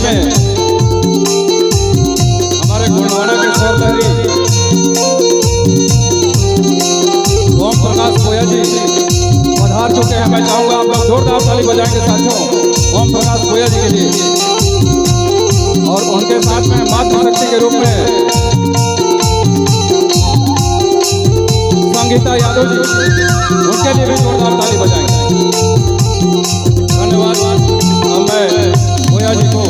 में हमारे गुणवाना के स्वर लहरी ओम प्रकाश कोया जी पधार चुके हैं। मैं चाहूंगा आप लोग जोरदार ताली बजाएंगे साथियों ओम प्रकाश कोया जी के लिए। और उनके साथ में मातृ शक्ति के रूप में संगीता यादव जी, उनके लिए भी जोरदार ताली बजाएंगे। धन्यवाद। अब मैं कोया जी को